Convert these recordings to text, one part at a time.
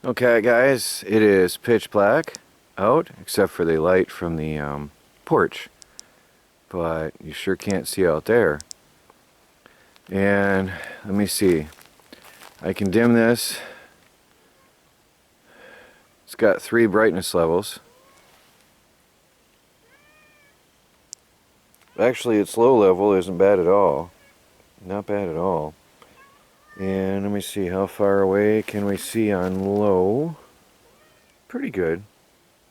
Okay guys, it is pitch black out except for the light from the porch, but you sure can't see out there. And let me see, I can dim this. It's got 3 brightness levels. Actually its low level isn't bad at all, not bad at all. And let me see, how far away can we see on low? Pretty good.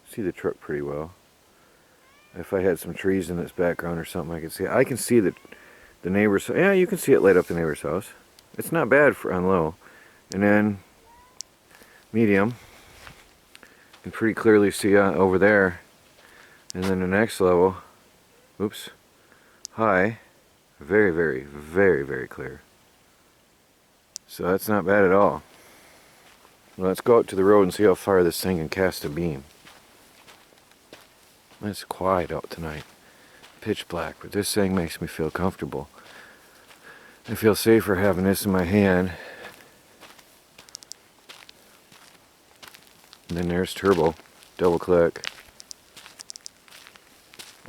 See the truck pretty well. If I had some trees in this background or something, I could see it. I can see the neighbor's. Yeah, you can see it light up the neighbor's house. It's not bad for on low. And then medium, you can pretty clearly see over there. And then the next level, oops, high, very, very, very, very clear. So that's not bad at all. Well, let's go out to the road and see how far this thing can cast a beam. It's quiet out tonight. Pitch black, but this thing makes me feel comfortable. I feel safer having this in my hand. And then there's turbo. Double click.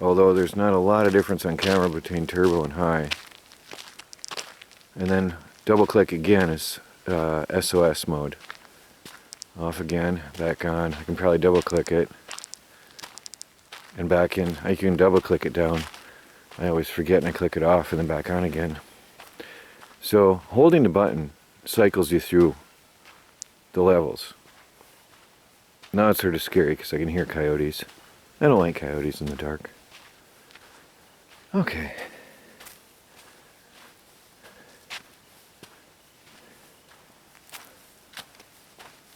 Although there's not a lot of difference on camera between turbo and high. And then double click again is SOS mode. Off again, back on. I can probably double click it. And back in. I can double click it down. I always forget and I click it off and then back on again. So holding the button cycles you through the levels. Now it's sort of scary because I can hear coyotes. I don't like coyotes in the dark. Okay.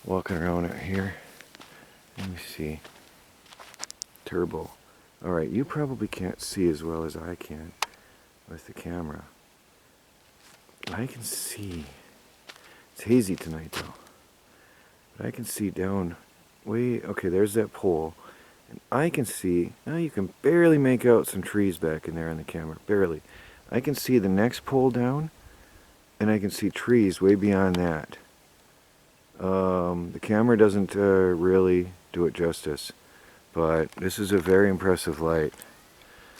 Walking around out here. Let me see. Turbo. Alright, you probably can't see as well as I can with the camera. I can see. It's hazy tonight though. But I can see down way, okay, there's that pole. And I can see, now you can barely make out some trees back in there on the camera. Barely. I can see the next pole down, and I can see trees way beyond that. The camera doesn't really do it justice, but this is a very impressive light.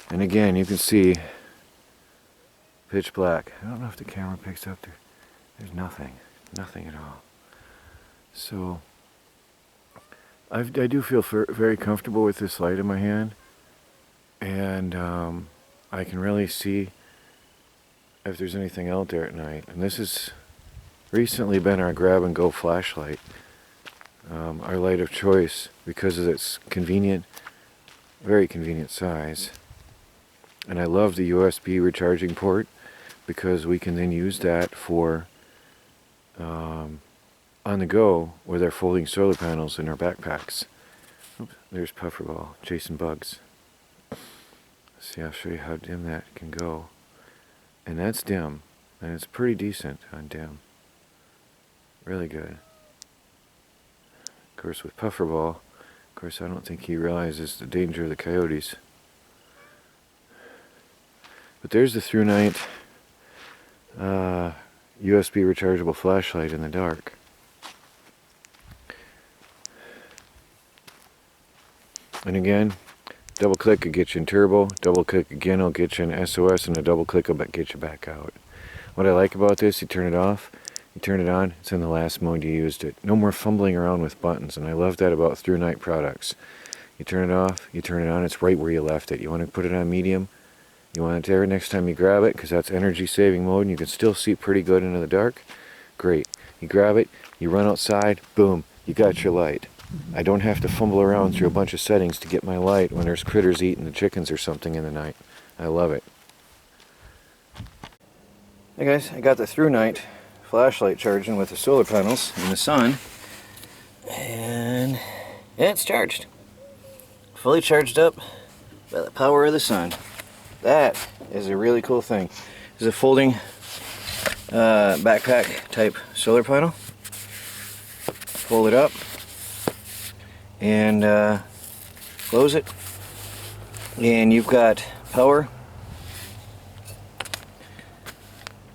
And again, you can see pitch black. I don't know if the camera picks up there. There's nothing at all. So I do feel very comfortable with this light in my hand, and I can really see if there's anything out there at night. And this has recently been our grab and go flashlight, our light of choice, because of its convenient, very convenient size. And I love the USB recharging port because we can then use that for on the go with our folding solar panels in our backpacks. Oops, there's Pufferball chasing bugs. See, I'll show you how dim that can go. And that's dim, and it's pretty decent on dim. Really good. Of course, with Pufferball, of course, I don't think he realizes the danger of the coyotes. But there's the ThruNite USB rechargeable flashlight in the dark. And again, double click will get you in turbo, double click again will get you in SOS, and a double click will get you back out. What I like about this, you turn it off, you turn it on, it's in the last mode you used it. No more fumbling around with buttons, and I love that about ThruNite products. You turn it off, you turn it on, it's right where you left it. You want to put it on medium, you want it there next time you grab it, because that's energy saving mode, and you can still see pretty good into the dark. Great. You grab it, you run outside, boom, you got your light. I don't have to fumble around through a bunch of settings to get my light when there's critters eating the chickens or something in the night. I love it. Hey guys, I got the ThruNite flashlight charging with the solar panels in the sun, and yeah, it's charged. Fully charged up by the power of the sun. That is a really cool thing. This is a folding backpack type solar panel. Fold it up and close it, and you've got power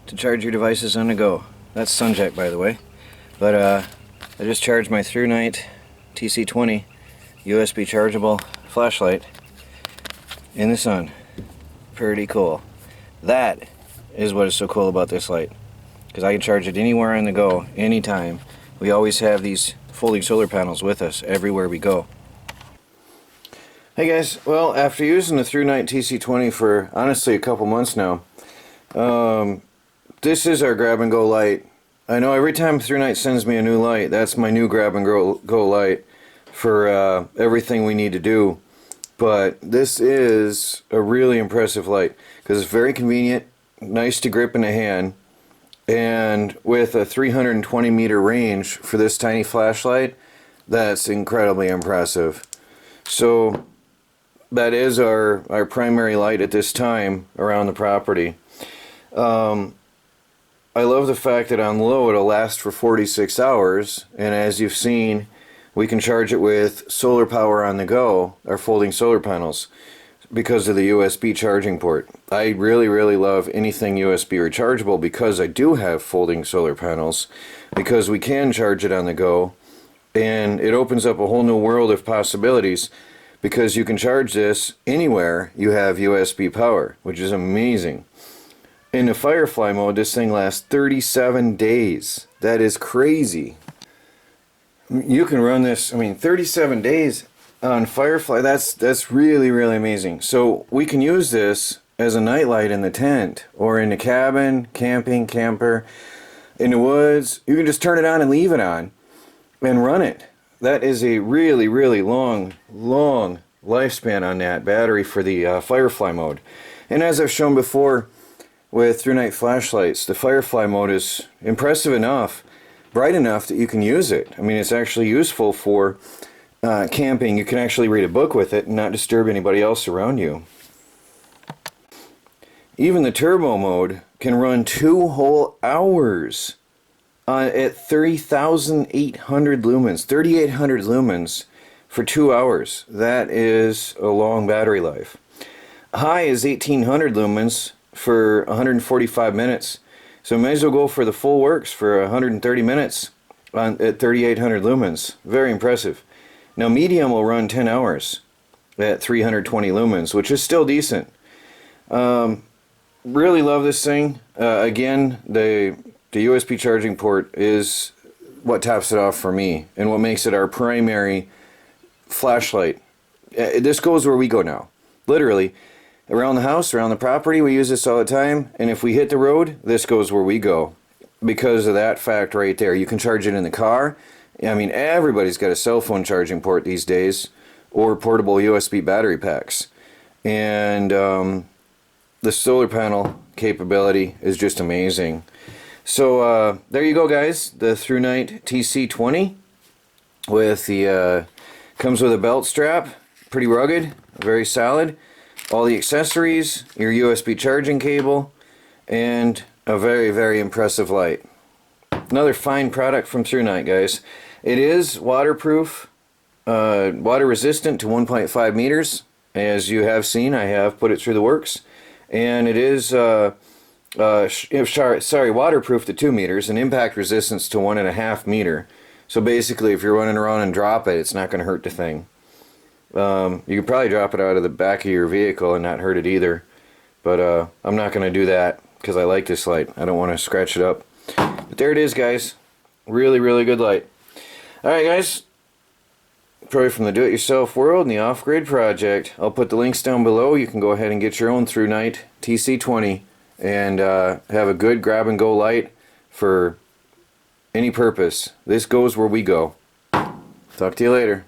to charge your devices on the go. That's sunjack, by the way, but I just charged my ThruNite TC20 USB chargeable flashlight in the sun. Pretty cool. That is what is so cool about this light, because I can charge it anywhere on the go, anytime. We always have these folding solar panels with us everywhere we go. Hey guys, well, after using the ThruNite TC20 for honestly a couple months now, this is our grab and go light. I know every time ThruNite sends me a new light, that's my new grab and go light for everything we need to do. But this is a really impressive light because it's very convenient, nice to grip in the hand, and with a 320 meter range for this tiny flashlight, that's incredibly impressive. So that is our primary light at this time around the property. I love the fact that on low it'll last for 46 hours, and as you've seen, we can charge it with solar power on the go, our folding solar panels, because of the USB charging port. I really love anything USB rechargeable because I do have folding solar panels, because we can charge it on the go, and it opens up a whole new world of possibilities, because you can charge this anywhere you have USB power, which is amazing. In the Firefly mode, this thing lasts 37 days. That is crazy. You can run this, 37 days on Firefly, that's really amazing. So we can use this as a nightlight in the tent, or in the cabin, camping, camper, in the woods. You can just turn it on and leave it on and run it. That is a really long lifespan on that battery for the Firefly mode. And as I've shown before with ThruNite flashlights, the Firefly mode is impressive enough, bright enough that you can use it. It's actually useful for camping. You can actually read a book with it and not disturb anybody else around you. Even the turbo mode can run 2 whole hours at 3,800 lumens, 3,800 lumens for 2 hours. That is a long battery life. High is 1,800 lumens for 145 minutes. So may as well go for the full works for 130 minutes at 3,800 lumens. Very impressive. Now medium will run 10 hours at 320 lumens, which is still decent. Really love this thing. Again, the USB charging port is what tops it off for me, and what makes it our primary flashlight. This goes where we go now. Literally, around the house, around the property, we use this all the time, and if we hit the road, this goes where we go. Because of that fact right there. You can charge it in the car. Everybody's got a cell phone charging port these days, or portable USB battery packs. And the solar panel capability is just amazing. So there you go, guys. The ThruNite TC20 with the comes with a belt strap, pretty rugged, very solid. All the accessories, your USB charging cable, and a very impressive light. Another fine product from ThruNite, guys. It is waterproof, water resistant to 1.5 meters. As you have seen, I have put it through the works. And it is waterproof to 2 meters and impact resistance to 1.5 meter. So basically, if you're running around and drop it, it's not going to hurt the thing. You could probably drop it out of the back of your vehicle and not hurt it either. But I'm not going to do that because I like this light. I don't want to scratch it up. But there it is, guys. Really good light. Alright, guys. Probably from the do-it-yourself world and the off-grid project. I'll put the links down below. You can go ahead and get your own ThruNite TC20 and have a good grab-and-go light for any purpose. This goes where we go. Talk to you later.